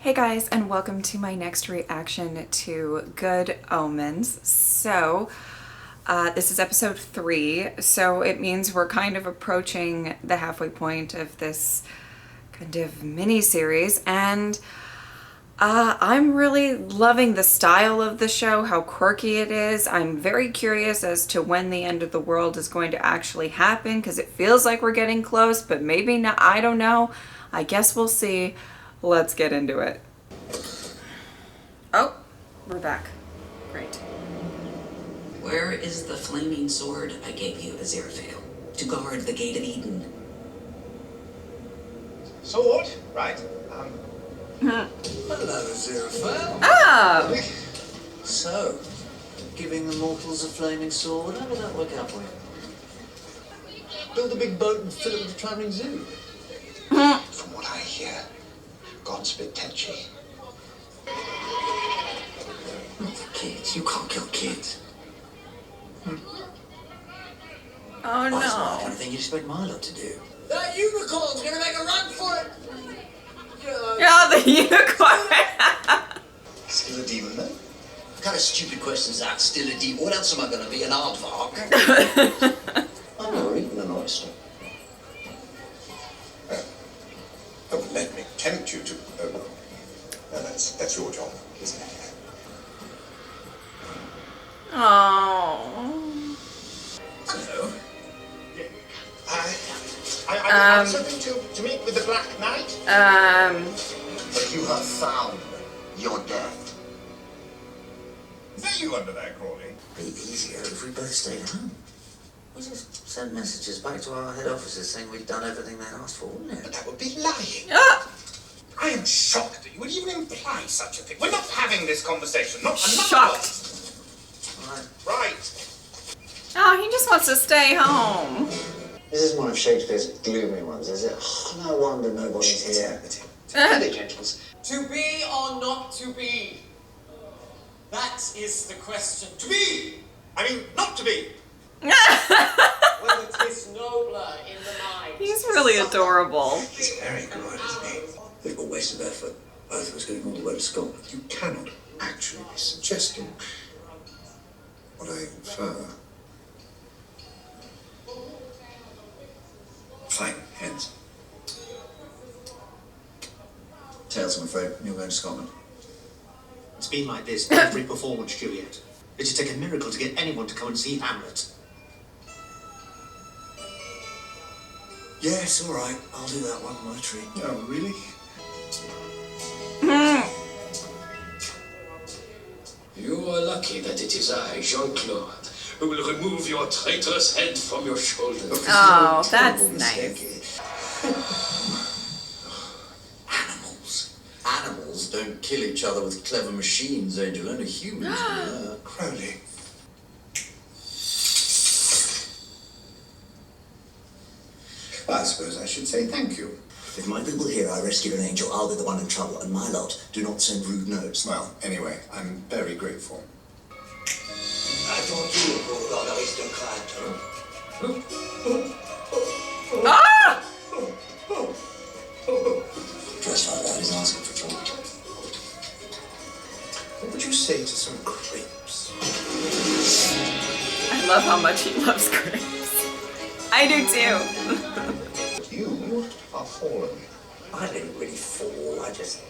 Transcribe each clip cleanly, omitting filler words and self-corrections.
Hey guys, and welcome to my next reaction to Good Omens. So, this is episode 3, so it means we're kind of approaching the halfway point of this kind of mini-series, and I'm really loving the style of the show, how quirky it is. I'm very curious as to when the end of the world is going to actually happen, because it feels like we're getting close, but maybe not. I don't know. I guess we'll see. Let's get into it. Oh, we're back. Great. Where is the flaming sword I gave you, Aziraphale, to guard the Gate of Eden? Sword? Right. Hello, Aziraphale. Ah! So, giving the mortals a flaming sword, how did that work out for you? Build a big boat and fill it with a travelling zoo. From what I hear, God's a bit touchy. Not for kids. You can't kill kids. Oh That's not the kind no. of thing you'd expect Milo to do. That unicorn's gonna make a run for it! Yeah, the unicorn. Still a demon, though? What kind of stupid questions that? Still a demon? What else am I gonna be? An aardvark? I'm never eaten an oyster. Oh, let me tempt you to... Oh, no, that's your job, isn't it? Oh. Hello. I'm hoping to meet with the Black Knight. But you have found your death. Is that you under there, Crawley? Be easier if we both stayed at home. We just sent messages back to our head offices saying we'd done everything they asked for, wouldn't But it? that would be lying. Ah! I am shocked that you would even imply such a thing. We're not having this conversation. Not another Shocked. Right. Right. Oh, he just wants to stay home. This is one of Shakespeare's gloomy ones, is it? Oh, no wonder nobody's here. Hello, gentles. To be or not to be? That is the question. To be! I mean, not to be. Whether 'tis nobler in the mind. He's really adorable. He's very good, isn't he? Bit of a waste of effort. Both of us going all the way to Scotland. You cannot actually be suggesting what I infer. Fine, hands. Tails, I'm afraid. You're going to Scotland. It's been like this every performance, Juliet. It'd take a miracle to get anyone to come and see Hamlet. Yes, all right. I'll do that one, my treat. Oh, really? You are lucky that it is I, Jean-Claude, who will remove your traitorous head from your shoulders. Oh, that's nice. Animals don't kill each other with clever machines, Angel. Only humans do that. Crowley. I suppose I should say thank you. If my people here I rescued an angel, I'll be the one in trouble, and my lot do not send rude notes. Well, anyway, I'm very grateful. I thought you were called God Aristocrat. Ah! Dressed like that is asking for trouble. What would you say to some grapes? I love how much he loves grapes. I do too. You are fallen. I didn't really fall, I just,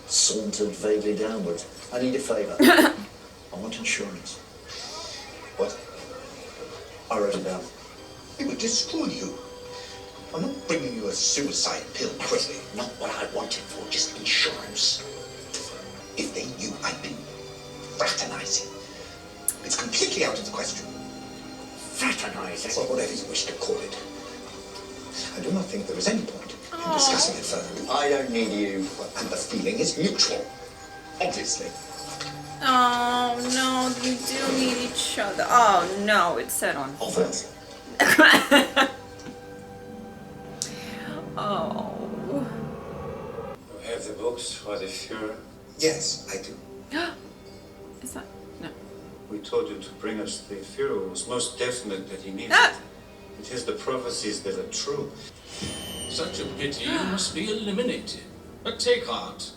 sauntered vaguely downwards. I need a favour. I want insurance. What? I wrote it down. It would destroy you. I'm not bringing you a suicide pill, Crawley. Not what I wanted for, just insurance. If they knew I'd been fraternizing, it's completely out of the question. Fraternising. Or whatever you wish to call it. I do not think there is any point in discussing it further. I don't need you. And the feeling is mutual, obviously. Oh no, you do need each other. Oh no, it's set on. Obviously. Oh. You have the books for the Fuhrer. Yes, I do. Is that no? We told you to bring us the Fuhrer. It was most definite that he needs Ah! it. It has the prophecies that are true. Such a pity you must be eliminated. But take heart.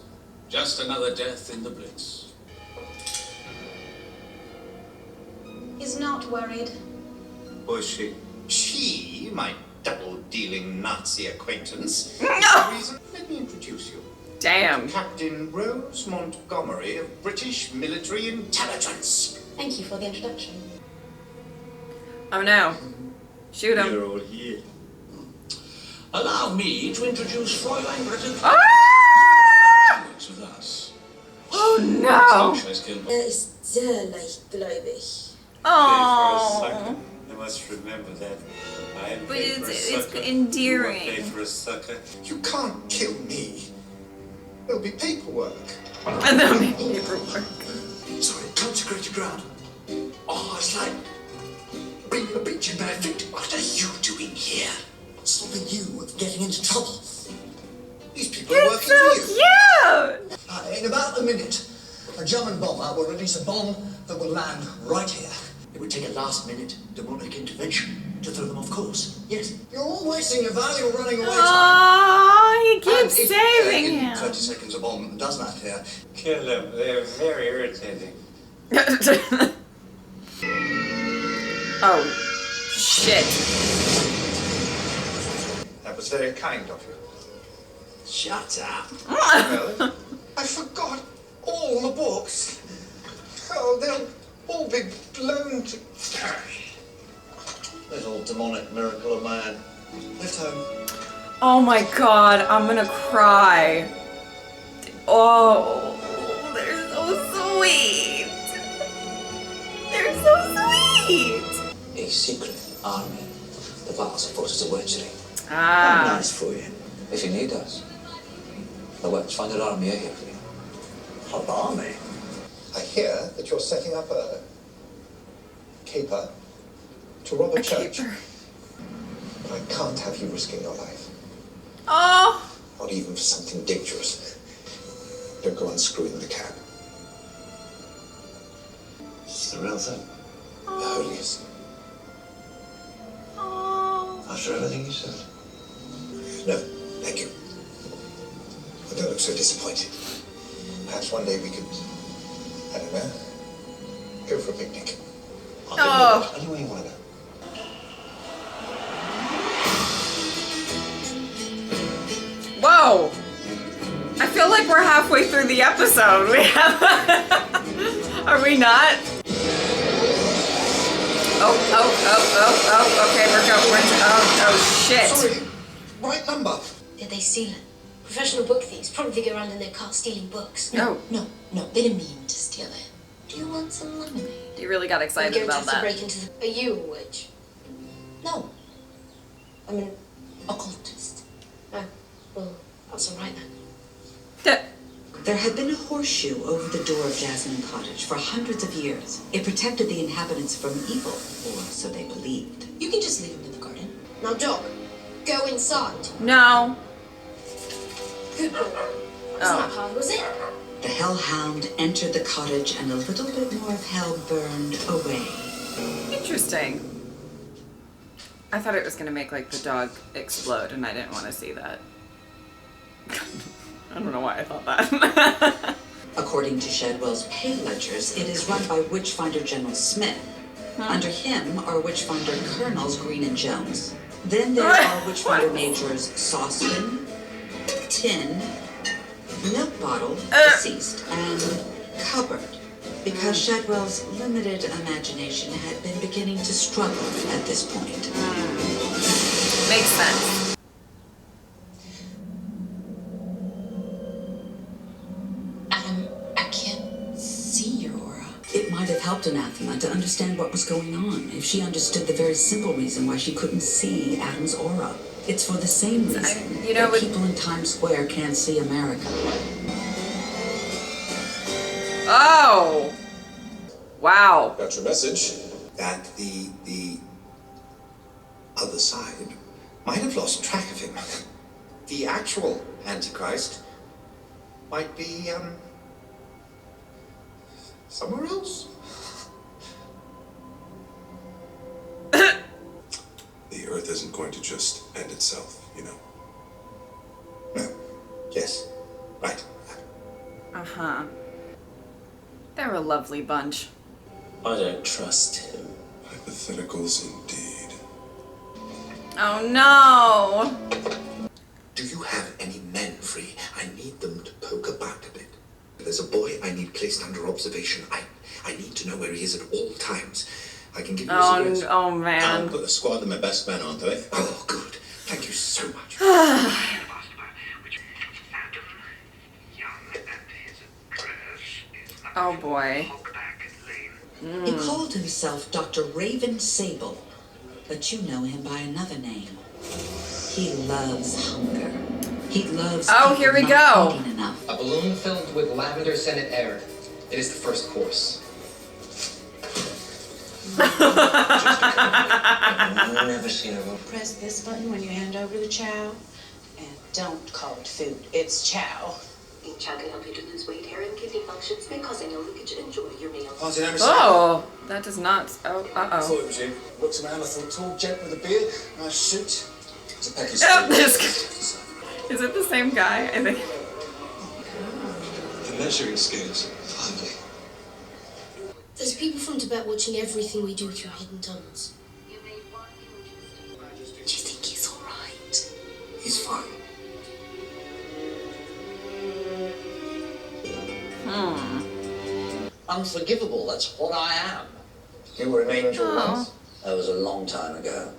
Just another death in the Blitz. He's not worried. Was she? She, my double-dealing Nazi acquaintance. Reason? Let me introduce you. Damn. Captain Rose Montgomery of British Military Intelligence. Thank you for the introduction. Oh no. Shoot him. You're all here. Allow me to introduce Fräulein Britta. Ah! Works with us. Oh no. Ist sehr leichtgläubig. Oh. I must remember that. I am But paid for a it's sucker. endearing. You are paid for a sucker. You can't kill me. There'll be paperwork. And then make paperwork. Sorry, consecrated ground. Oh, it's like bringing a bitch in bare feet. What are you doing here? Stopping you getting into trouble. These people are You're working so for you. cute. In about a minute, a German bomber will release a bomb that will land right here. It would take a last-minute demonic intervention to throw them off course. Yes. You're all wasting your valuable running away time. Oh, he keeps And if, saving in him. 30 seconds a bomb does land here. Kill them. They are very irritating. Oh, shit. That was very kind of you. Shut up. Well, I forgot all the books. Oh, they'll all be blown to... Little demonic miracle of man. Left home. Oh my god, I'm gonna cry. Oh, they're so sweet. They're so sweet. A secret army. The Vals forces a witchery. Ah. Nice for you. If you need us, the Witchfinder army are here for you. An army? I hear that you're setting up a caper to rob a church. Caper. But I can't have you risking your life. Oh. Not even for something dangerous. Don't go unscrewing the cab. It's the real thing. The holiest. Oh. After everything you said. No, thank you. Well, don't look so disappointed. Perhaps one day we could, I don't know, go for a picnic. Oh. Anywhere you want to go. Whoa. I feel like we're halfway through the episode. We have. Are we not? Oh. Okay, we're going. Oh, shit. Sorry, right number. Did they steal it? Professional book thieves probably go around in their car stealing books. No. No, they didn't mean to steal it. Do you want some lemonade? You really got excited We're going about to have to that. break into the... Are you a witch? No. I'm an occultist. Oh, well, that's all right then. There had been a horseshoe over the door of Jasmine Cottage for hundreds of years. It protected the inhabitants from evil, or so they believed. You can just leave him in the garden. Now, dog, go inside. No. Good boy. It's not hard, was it? The hellhound entered the cottage and a little bit more of hell burned away. Interesting. I thought it was gonna make like the dog explode, and I didn't want to see that. I don't know why I thought that. According to Shadwell's pay ledgers, it is run by Witchfinder General Smith. Under him are Witchfinder Colonels Green and Jones. Then there are Witchfinder Majors Saucepan, Tin, Milk Bottle, Deceased, and Cupboard. Because Shadwell's limited imagination had been beginning to struggle at this point. Makes sense. I can't see your aura. It might have helped Anathema to understand what was going on if she understood the very simple reason why she couldn't see Adam's aura. It's for the same reason that people in Times Square can't see America. Oh. Wow. Got your message. That the other side might have lost track of him. The actual Antichrist might be, somewhere else. The Earth isn't going to just end itself, you know. No. Yes. Right. Uh-huh. They're a lovely bunch. I don't trust him. Hypotheticals indeed. Oh no! Do you have any men free? I need them to poke about a bit. There's a boy I need placed under observation. I need to know where he is at all times. I can give you his address. Oh man. Put the squad of my best men on to it. Oh, good. Thank you so much. Oh boy. He called himself Dr. Raven Sable, but you know him by another name. He loves hunger. He loves Oh, here we not go. eating enough. A balloon filled with lavender scented air. It is the first course. I've never seen a room. Press this button when you hand over the chow. And don't call it food, it's chow. Chow can help you to lose weight, hair, and kidney functions may cause any leakage. Enjoy your meal. Oh, that does not. Oh, uh-oh. it was you. Looked around, I thought, tall gent with a beard, nice suit. It's a package. Oh, this is it the same guy? I think. The measuring scales. Finally. There's people from Tibet watching everything we do through hidden tunnels. Do you think he's alright? He's fine. Unforgivable, that's what I am. You were an angel Oh. once. That was a long time ago.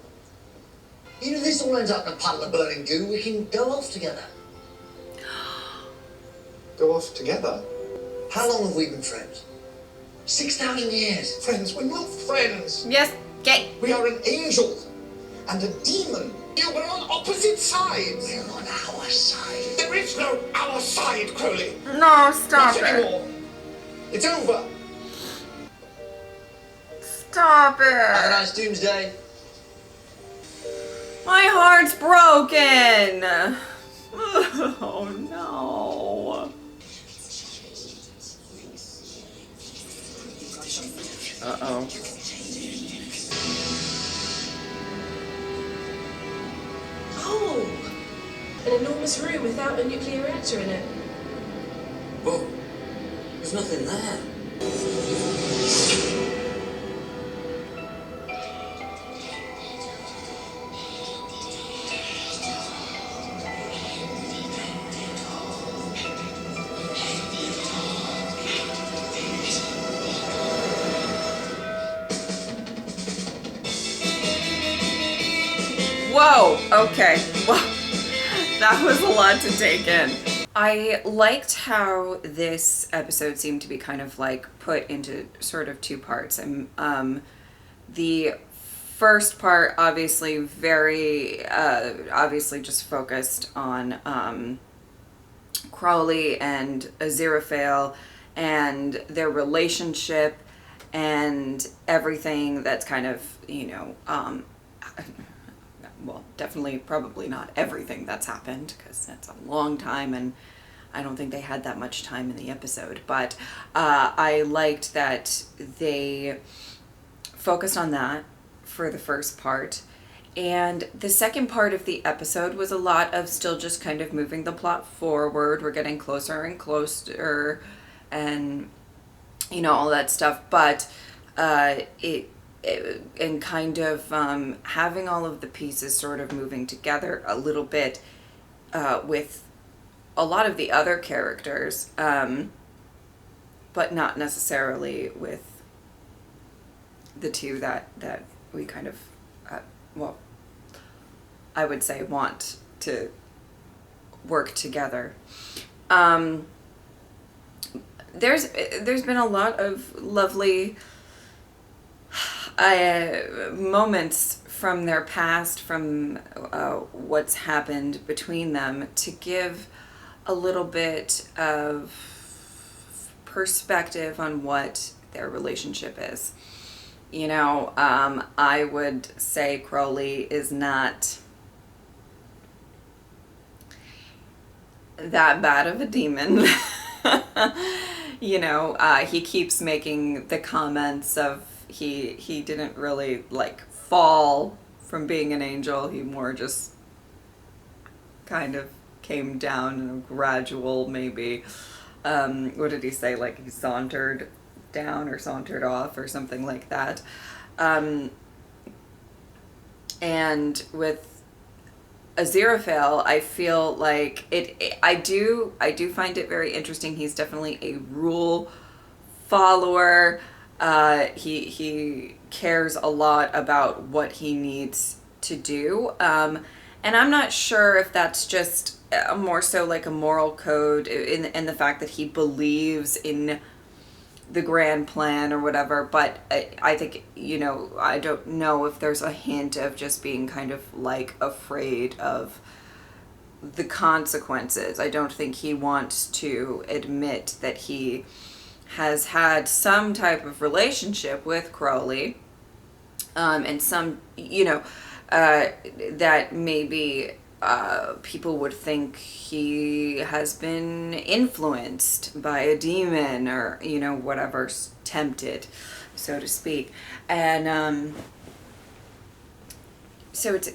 Even if this all ends up in a puddle of burning goo, we can go off together. Go off together. How long have we been friends? 6,000 years. Friends, we're not friends. Yes, gay. We are an angel and a demon. You were on opposite sides. We're on our side. There is no our side, Crowley. No, stop Not it. anymore. It's over. Stop Have a it. nice doomsday. My heart's broken. Oh no. Uh-oh. Oh! An enormous room without a nuclear reactor in it. Whoa. There's nothing there. Whoa, okay. Well, that was a lot to take in. I liked how this episode seemed to be kind of like put into sort of two parts. And the first part, obviously very, obviously just focused on Crowley and Aziraphale and their relationship and everything that's kind of, you know, well, definitely probably not everything that's happened because that's a long time and I don't think they had that much time in the episode, but I liked that they focused on that for the first part. And the second part of the episode was a lot of still just kind of moving the plot forward. We're getting closer and closer and, you know, all that stuff. But and kind of having all of the pieces sort of moving together a little bit with a lot of the other characters, but not necessarily with the two that we kind of, well, I would say want to work together. There's been a lot of lovely moments from their past, from what's happened between them, to give a little bit of perspective on what their relationship is. You know, I would say Crowley is not that bad of a demon. You know, he keeps making the comments of he didn't really like fall from being an angel. He more just kind of came down in a gradual, maybe, what did he say, like he sauntered down or sauntered off or something like that. And with Aziraphale, I feel like I do find it very interesting. He's definitely a rule follower. He cares a lot about what he needs to do. And I'm not sure if that's just more so like a moral code in the fact that he believes in the grand plan or whatever, but I think, you know, I don't know if there's a hint of just being kind of like afraid of the consequences. I don't think he wants to admit that he has had some type of relationship with Crowley, and some, you know, that maybe people would think he has been influenced by a demon or, you know, whatever's tempted, so to speak. And so it's,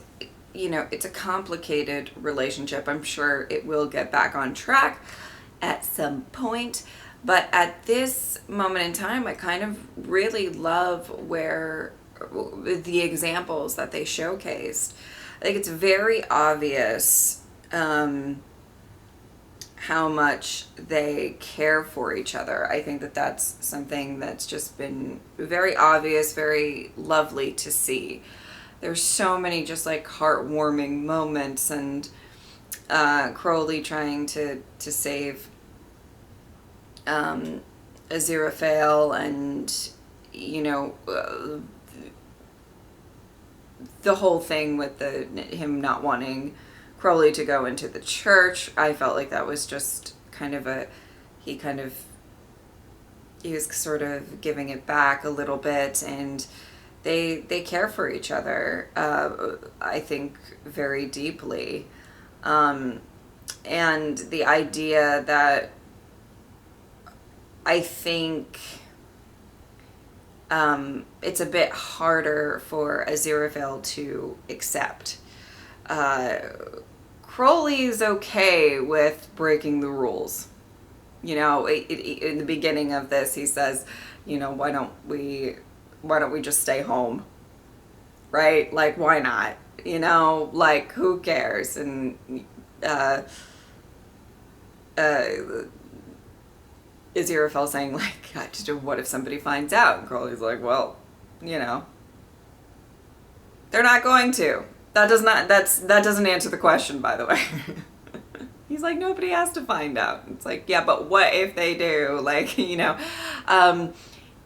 you know, it's a complicated relationship. I'm sure it will get back on track at some point. But at this moment in time, I kind of really love where the examples that they showcased. I think it's very obvious how much they care for each other. I think that that's something that's just been very obvious, very lovely to see. There's so many just like heartwarming moments, and Crowley trying to save Aziraphale, and, you know, the whole thing with him not wanting Crowley to go into the church. I felt like that was just kind of he was sort of giving it back a little bit, and they care for each other, I think, very deeply. And the idea that I think it's a bit harder for Aziraphale to accept. Crowley's okay with breaking the rules. You know, in the beginning of this, he says, you know, why don't we just stay home? Right? Like, why not? You know, like, who cares? And Aziraphale saying, like, what if somebody finds out? And Crowley's like, well, you know, they're not going to. That doesn't answer the question, by the way. He's like, nobody has to find out. It's like, yeah, but what if they do? Like, you know.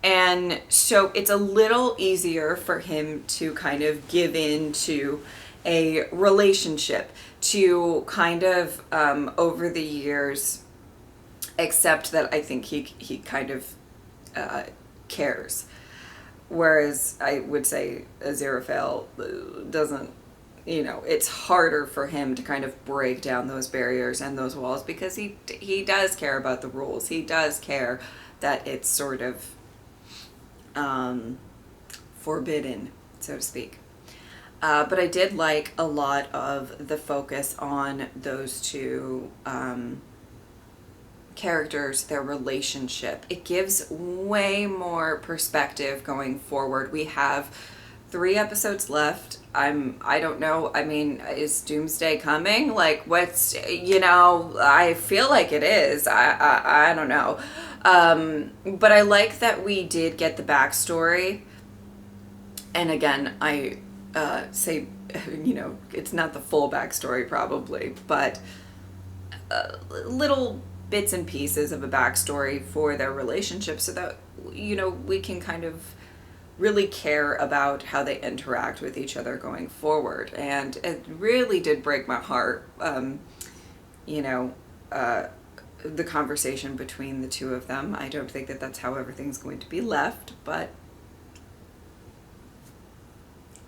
And so it's a little easier for him to kind of give in to a relationship, to kind of, over the years, accept that I think he kind of cares. Whereas I would say Aziraphale doesn't, you know, it's harder for him to kind of break down those barriers and those walls, because he does care about the rules. He does care that it's sort of forbidden, so to speak. But I did like a lot of the focus on those two characters, their relationship. It gives way more perspective going forward. We have 3 episodes left. I don't know. I mean, is Doomsday coming? Like, what's, you know, I feel like it is. I don't know. But I like that we did get the backstory. And again, I say, you know, it's not the full backstory probably, but little bits and pieces of a backstory for their relationship, so that, you know, we can kind of really care about how they interact with each other going forward. And it really did break my heart, you know, the conversation between the two of them. I don't think that that's how everything's going to be left, but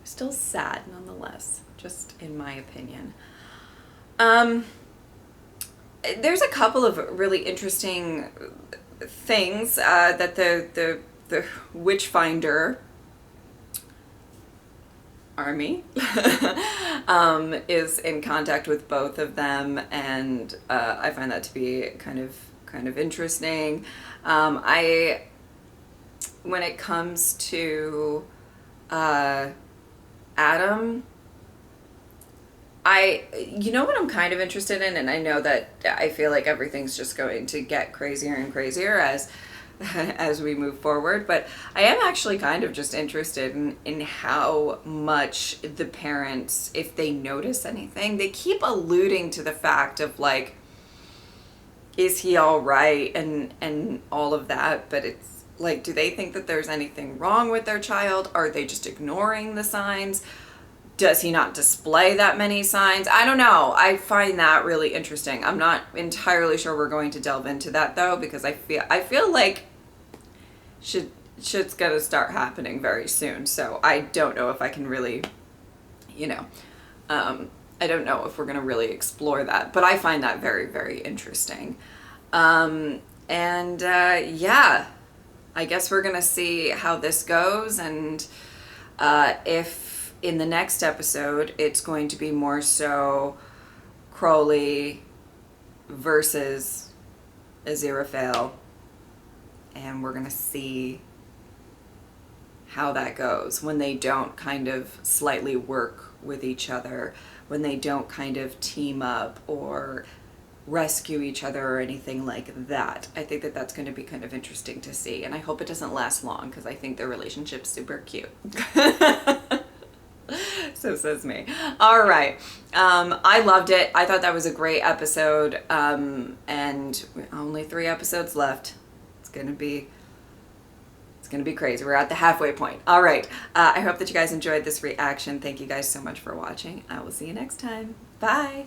still sad nonetheless, just in my opinion. There's a couple of really interesting things that the Witchfinder army is in contact with both of them, and I find that to be kind of interesting. When it comes to Adam, you know what I'm kind of interested in, and I know that I feel like everything's just going to get crazier and crazier as we move forward, but I am actually kind of just interested in how much the parents, if they notice anything, they keep alluding to the fact of like, is he all right, and all of that, but it's like, do they think that there's anything wrong with their child? Are they just ignoring the signs? Does he not display that many signs? I don't know. I find that really interesting. I'm not entirely sure we're going to delve into that though, because I feel like shit's gonna start happening very soon. So I don't know if I can really, I don't know if we're gonna really explore that, but I find that very, very interesting. Yeah, I guess we're gonna see how this goes, and if in the next episode it's going to be more so Crowley versus Aziraphale, and we're gonna see how that goes when they don't kind of slightly work with each other, when they don't kind of team up or rescue each other or anything like that. I think that that's going to be kind of interesting to see, and I hope it doesn't last long because I think their relationship's super cute. So says me. All right. I loved it. I thought that was a great episode. And only 3 episodes left. It's gonna be crazy. We're at the halfway point. All right. I hope that you guys enjoyed this reaction. Thank you guys so much for watching. I will see you next time. Bye.